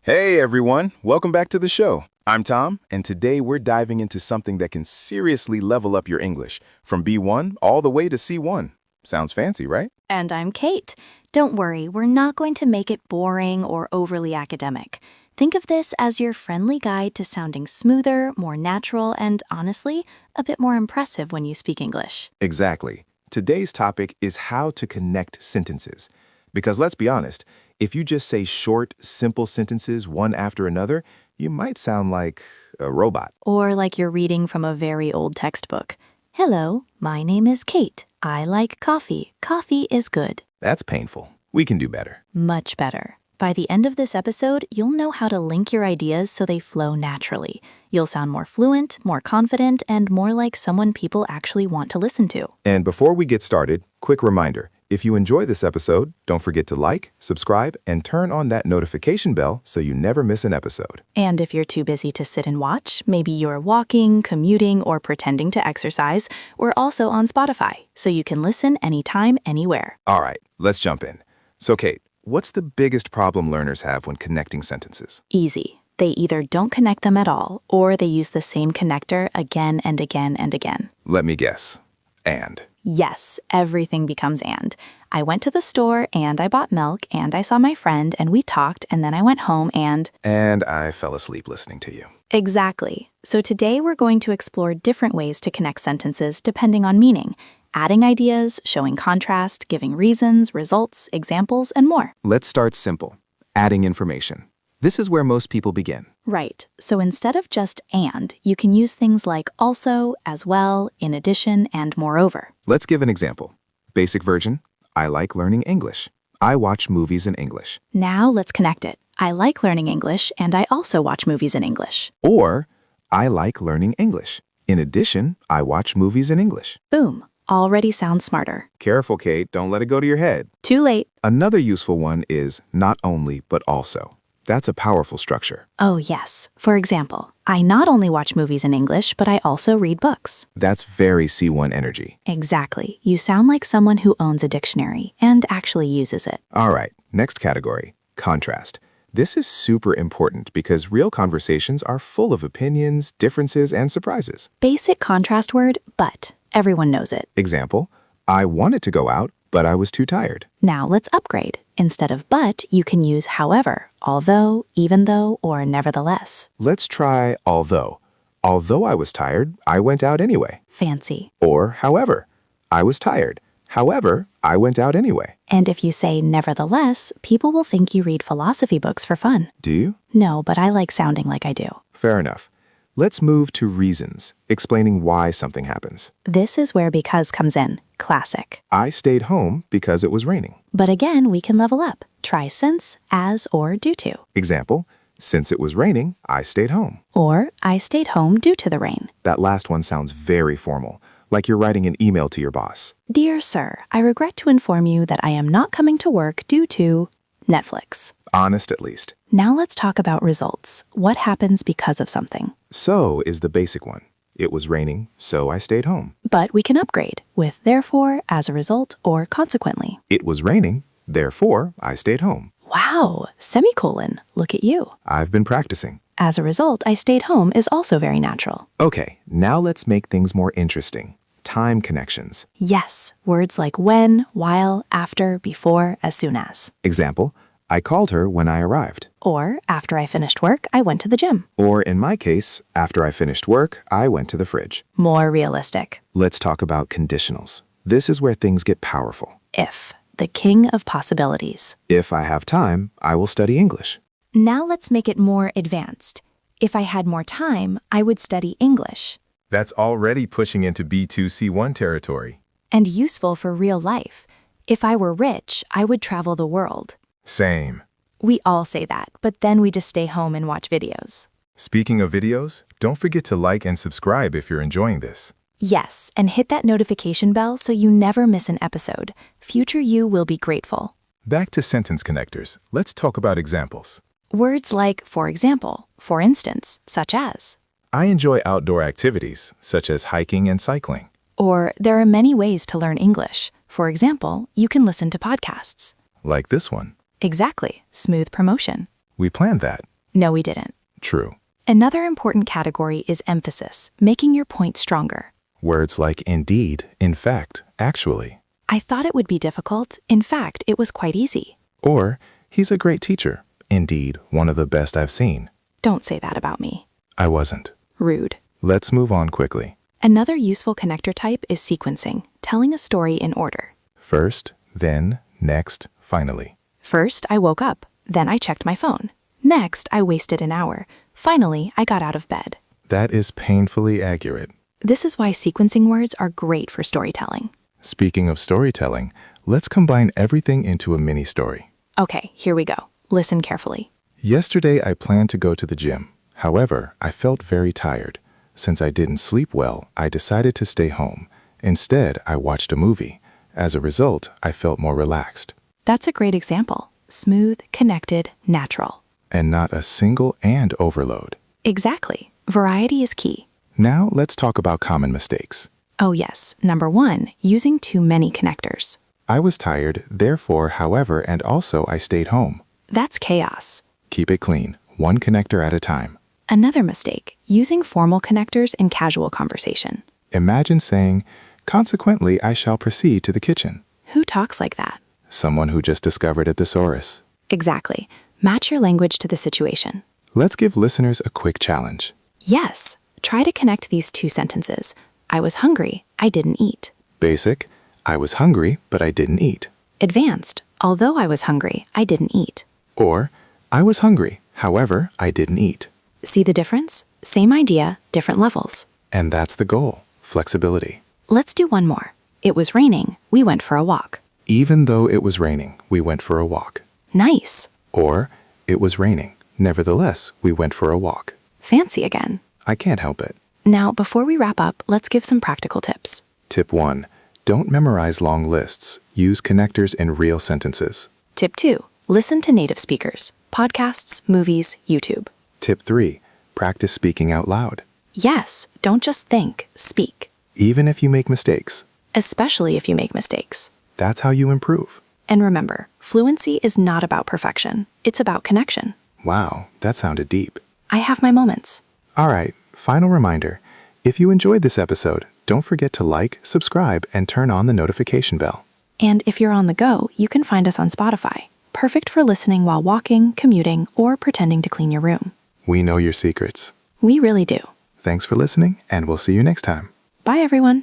Hey everyone, welcome back to the show. I'm Tom, and today we're diving into something that can seriously level up your English, from B1 all the way to C1. Sounds fancy, right? And I'm Kate. Don't worry, we're not going to make it boring or overly academic. Think of this as your friendly guide to sounding smoother, more natural, and honestly, a bit more impressive when you speak English. Exactly. Today's topic is how to connect sentences. Because let's be honest, if you just say short, simple sentences one after another, you might sound like a robot. Or like you're reading from a very old textbook. Hello, my name is Kate. I like coffee. Coffee is good. That's painful. We can do better. Much better. By the end of this episode, you'll know how to link your ideas so they flow naturally. You'll sound more fluent, more confident, and more like someone people actually want to listen to. And before we get started, quick reminder. If you enjoy this episode, don't forget to like, subscribe, and turn on that notification bell so you never miss an episode. And if you're too busy to sit and watch, maybe you're walking, commuting, or pretending to exercise, we're also on Spotify, so you can listen anytime, anywhere. All right, let's jump in. So Kate, what's the biggest problem learners have when connecting sentences? Easy. They either don't connect them at all, or they use the same connector again and again and again. Let me guess. And. Yes, everything becomes and. I went to the store and I bought milk and I saw my friend and we talked and then I went home and... And I fell asleep listening to you. Exactly. So today we're going to explore different ways to connect sentences depending on meaning, adding ideas, showing contrast, giving reasons, results, examples, and more. Let's start simple. Adding information. This is where most people begin. Right. So instead of just and, you can use things like also, as well, in addition, and moreover. Let's give an example. Basic version. I like learning English. I watch movies in English. Now let's connect it. I like learning English, and I also watch movies in English. Or, I like learning English. In addition, I watch movies in English. Boom. Already sounds smarter. Careful, Kate. Don't let it go to your head. Too late. Another useful one is not only, but also. That's a powerful structure. Oh, yes. For example, I not only watch movies in English, but I also read books. That's very C1 energy. Exactly. You sound like someone who owns a dictionary and actually uses it. All right, next category, contrast. This is super important because real conversations are full of opinions, differences, and surprises. Basic contrast word, but. Everyone knows it. Example, I wanted to go out, but I was too tired. Now let's upgrade. Instead of but, you can use however, although, even though, or nevertheless. Let's try although. Although I was tired, I went out anyway. Fancy. Or however, I was tired. However, I went out anyway. And if you say nevertheless, people will think you read philosophy books for fun. Do you? No, but I like sounding like I do. Fair enough. Let's move to reasons, explaining why something happens. This is where because comes in. Classic. I stayed home because it was raining. But again, we can level up. Try since, as, or due to. Example, since it was raining, I stayed home. Or, I stayed home due to the rain. That last one sounds very formal, like you're writing an email to your boss. Dear sir, I regret to inform you that I am not coming to work due to Netflix. Honest at least. Now let's talk about results. What happens because of something? So is the basic one. It was raining, so I stayed home. But we can upgrade with therefore, as a result, or consequently. It was raining, therefore I stayed home. Wow, semicolon. Look at you. I've been practicing. As a result, I stayed home is also very natural. Okay, now let's make things more interesting. Time connections. Yes, words like when, while, after, before, as soon as. Example, I called her when I arrived. Or, after I finished work, I went to the gym. Or in my case, after I finished work, I went to the fridge. More realistic. Let's talk about conditionals. This is where things get powerful. If, the king of possibilities. If I have time, I will study English. Now let's make it more advanced. If I had more time, I would study English. That's already pushing into B1-C1 territory. And useful for real life. If I were rich, I would travel the world. Same. We all say that, but then we just stay home and watch videos. Speaking of videos, don't forget to like and subscribe if you're enjoying this. Yes, and hit that notification bell so you never miss an episode. Future you will be grateful. Back to sentence connectors. Let's talk about examples. Words like for example, for instance, such as. I enjoy outdoor activities, such as hiking and cycling. Or there are many ways to learn English. For example, you can listen to podcasts. Like this one. Exactly. Smooth promotion. We planned that. No, we didn't. True. Another important category is emphasis, making your point stronger. Words like indeed, in fact, actually. I thought it would be difficult. In fact, it was quite easy. Or, he's a great teacher. Indeed, one of the best I've seen. Don't say that about me. I wasn't. Rude. Let's move on quickly. Another useful connector type is sequencing, telling a story in order. First, then, next, finally. First, I woke up. Then I checked my phone. Next, I wasted an hour. Finally, I got out of bed. That is painfully accurate. This is why sequencing words are great for storytelling. Speaking of storytelling, let's combine everything into a mini story. Okay, here we go. Listen carefully. Yesterday, I planned to go to the gym. However, I felt very tired. Since I didn't sleep well, I decided to stay home. Instead, I watched a movie. As a result, I felt more relaxed. That's a great example. Smooth, connected, natural. And not a single and overload. Exactly. Variety is key. Now, let's talk about common mistakes. Oh yes, number 1, using too many connectors. I was tired, therefore, however, and also I stayed home. That's chaos. Keep it clean, one connector at a time. Another mistake, using formal connectors in casual conversation. Imagine saying, consequently, I shall proceed to the kitchen. Who talks like that? Someone who just discovered a thesaurus. Exactly. Match your language to the situation. Let's give listeners a quick challenge. Yes. Try to connect these two sentences. I was hungry, I didn't eat. Basic, I was hungry, but I didn't eat. Advanced, although I was hungry, I didn't eat. Or, I was hungry, however, I didn't eat. See the difference? Same idea, different levels. And that's the goal, flexibility. Let's do one more. It was raining, we went for a walk. Even though it was raining, we went for a walk. Nice. Or, it was raining. Nevertheless, we went for a walk. Fancy again. I can't help it. Now, before we wrap up, let's give some practical tips. Tip 1. Don't memorize long lists. Use connectors in real sentences. Tip 2. Listen to native speakers. Podcasts, movies, YouTube. Tip 3. Practice speaking out loud. Yes, don't just think, speak. Even if you make mistakes. Especially if you make mistakes. That's how you improve. And remember, fluency is not about perfection. It's about connection. Wow, that sounded deep. I have my moments. All right, final reminder. If you enjoyed this episode, don't forget to like, subscribe, and turn on the notification bell. And if you're on the go, you can find us on Spotify. Perfect for listening while walking, commuting, or pretending to clean your room. We know your secrets. We really do. Thanks for listening, and we'll see you next time. Bye, everyone.